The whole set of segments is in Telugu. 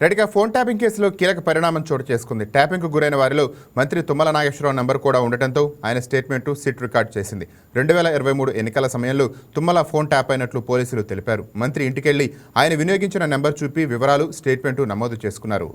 రెడ్డిగా ఫోన్ ట్యాపింగ్ కేసులో కీలక పరిణామం చోటు చేసుకుంది. ట్యాపింగ్కు గురైన వారిలో మంత్రి తుమ్మల నాగేశ్వరరావు నెంబర్ కూడా ఉండటంతో ఆయన స్టేట్మెంటు సిట్ రికార్డ్ చేసింది. 2023 ఎన్నికల సమయంలో తుమ్మల ఫోన్ ట్యాప్ అయినట్లు పోలీసులు తెలిపారు. మంత్రి ఇంటికెళ్లి ఆయన వినియోగించిన నెంబర్ చూపి వివరాలు స్టేట్మెంటు నమోదు చేసుకున్నారు.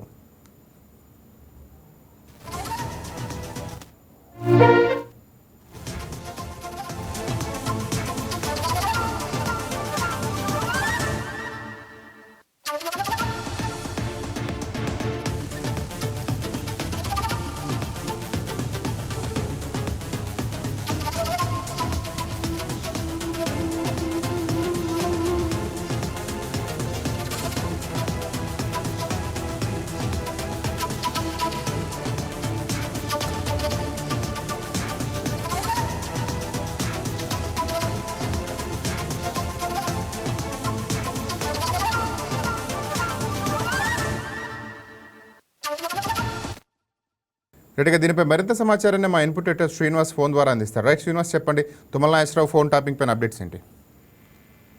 రెడ్డిగా దీనిపై మరింత సమాచారాన్ని మా ఇన్పుట్ ఎడిటర్ శ్రీనివాస్ ఫోన్ ద్వారా అందిస్తారు. రైట్ శ్రీనివాస్, చెప్పండి, తుమ్మల నాగేశ్వరరావు ఫోన్ ట్యాపింగ్ పైన అప్డేట్స్ ఏంటి?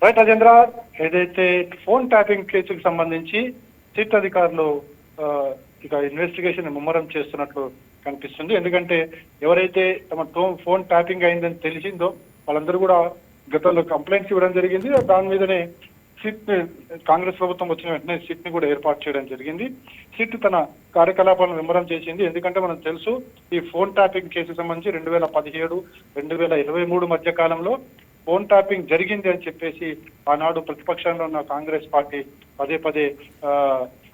రైట్ రాజేంద్ర, ఏదైతే ఫోన్ ట్యాపింగ్ కేసుకు సంబంధించి సిట్ అధికారులు ఇక ఇన్వెస్టిగేషన్ ముమ్మరం చేస్తున్నట్లు కనిపిస్తుంది. ఎందుకంటే ఎవరైతే తమ ఫోన్ ట్యాపింగ్ అయిందని తెలిసిందో వాళ్ళందరూ కూడా గతంలో కంప్లైంట్స్ ఇవ్వడం జరిగింది. దాని మీదనే సిట్ కాంగ్రెస్ ప్రభుత్వం వచ్చిన వెంటనే సిట్ ని కూడా ఏర్పాటు చేయడం జరిగింది. సిట్ తన కార్యకలాపాలను వివరం చేసింది. ఎందుకంటే మనం తెలుసు, ఈ ఫోన్ ట్యాపింగ్ కేసుకు సంబంధించి 2017, 2023 మధ్య కాలంలో ఫోన్ ట్యాపింగ్ జరిగింది అని చెప్పేసి ఆనాడు ప్రతిపక్షంలో ఉన్న కాంగ్రెస్ పార్టీ పదే పదే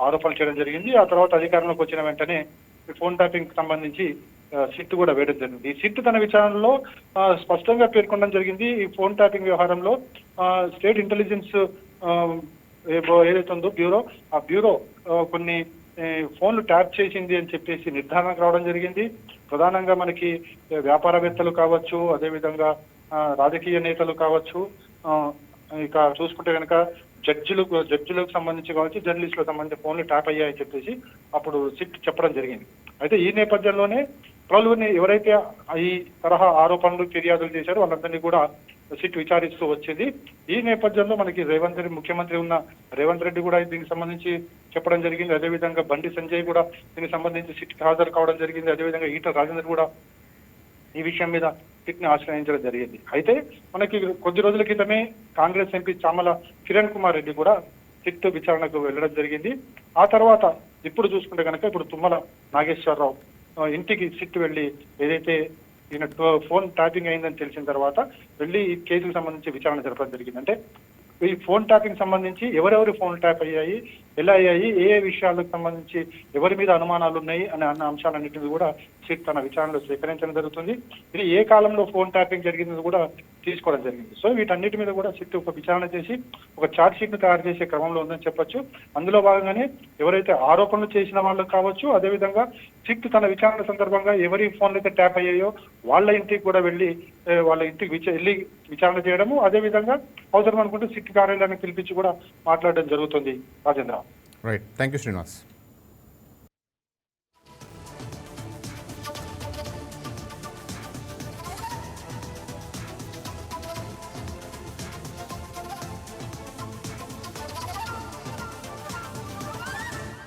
ఆరోపణలు చేయడం జరిగింది. ఆ తర్వాత అధికారంలోకి వచ్చిన వెంటనే ఈ ఫోన్ ట్యాపింగ్ సంబంధించి సిట్ కూడా వేయడం జరిగింది. ఈ సిట్ తన విచారణలో స్పష్టంగా పేర్కొనడం జరిగింది. ఈ ఫోన్ ట్యాపింగ్ వ్యవహారంలో స్టేట్ ఇంటెలిజెన్స్ ఏదైతే ఉందో బ్యూరో, ఆ బ్యూరో కొన్ని ఫోన్లు ట్యాప్ చేసింది అని చెప్పేసి నిర్ధారణకు రావడం జరిగింది. ప్రధానంగా మనకి వ్యాపారవేత్తలు కావచ్చు, అదేవిధంగా రాజకీయ నేతలు కావచ్చు, ఇక చూసుకుంటే కనుక జడ్జిలకు సంబంధించి కావచ్చు, జర్నలిస్టులకు సంబంధించి ఫోన్లు ట్యాప్ అయ్యాయని చెప్పేసి అప్పుడు సిట్ చెప్పడం జరిగింది. అయితే ఈ నేపథ్యంలోనే పలువురిని ఎవరైతే ఈ తరహా ఆరోపణలు ఫిర్యాదులు చేశారో వాళ్ళందరినీ కూడా సిట్ విచారిస్తూ వచ్చింది. ఈ నేపథ్యంలో మనకి ముఖ్యమంత్రి ఉన్న రేవంత్ రెడ్డి కూడా దీనికి సంబంధించి చెప్పడం జరిగింది. అదేవిధంగా బండి సంజయ్ కూడా దీనికి సంబంధించి సిట్కి హాజరు కావడం జరిగింది. అదేవిధంగా ఈటల రాజేందర్ కూడా ఈ విషయం మీద సిట్ ని ఆశ్రయించడం జరిగింది. అయితే మనకి కొద్ది రోజుల క్రితమే కాంగ్రెస్ ఎంపీ చామల కిరణ్ కుమార్ రెడ్డి కూడా సిట్ విచారణకు వెళ్ళడం జరిగింది. ఆ తర్వాత ఇప్పుడు చూసుకుంటే కనుక ఇప్పుడు తుమ్మల నాగేశ్వరరావు ఇంటికి సిట్ వెళ్ళి ఏదైతే ఈయన ఫోన్ ట్యాపింగ్ అయిందని తెలిసిన తర్వాత వెళ్ళి ఈ కేసుకు సంబంధించి విచారణ జరపడం జరిగింది. అంటే ఈ ఫోన్ ట్యాపింగ్ సంబంధించి ఎవరెవరి ఫోన్ ట్యాప్ అయ్యాయి, ఎలా అయ్యాయి, ఏ విషయాలకు సంబంధించి ఎవరి మీద అనుమానాలు ఉన్నాయి అన్న అంశాలన్నింటినీ కూడా సిట్ తన విచారణలో సేకరించడం జరుగుతుంది. ఇది ఏ కాలంలో ఫోన్ ట్యాపింగ్ జరిగింది కూడా తీసుకోవడం జరిగింది. సో వీటన్నిటి మీద కూడా సిట్ ఒక విచారణ చేసి ఒక ఛార్జ్ షీట్ ను తయారు చేసే క్రమంలో ఉందని చెప్పొచ్చు. అందులో భాగంగానే ఎవరైతే ఆరోపణలు చేసిన వాళ్ళు కావచ్చు, అదేవిధంగా సిట్ తన విచారణ సందర్భంగా ఎవరి ఫోన్లు అయితే ట్యాప్ అయ్యాయో వాళ్ళ ఇంటికి కూడా వాళ్ళ ఇంటికి వెళ్ళి విచారణ చేయడము, అదేవిధంగా అవసరం అనుకుంటే సిట్ కార్యాలయాన్ని పిలిపించి కూడా మాట్లాడడం జరుగుతుంది. Rajendra. Right, thank you Srinivas.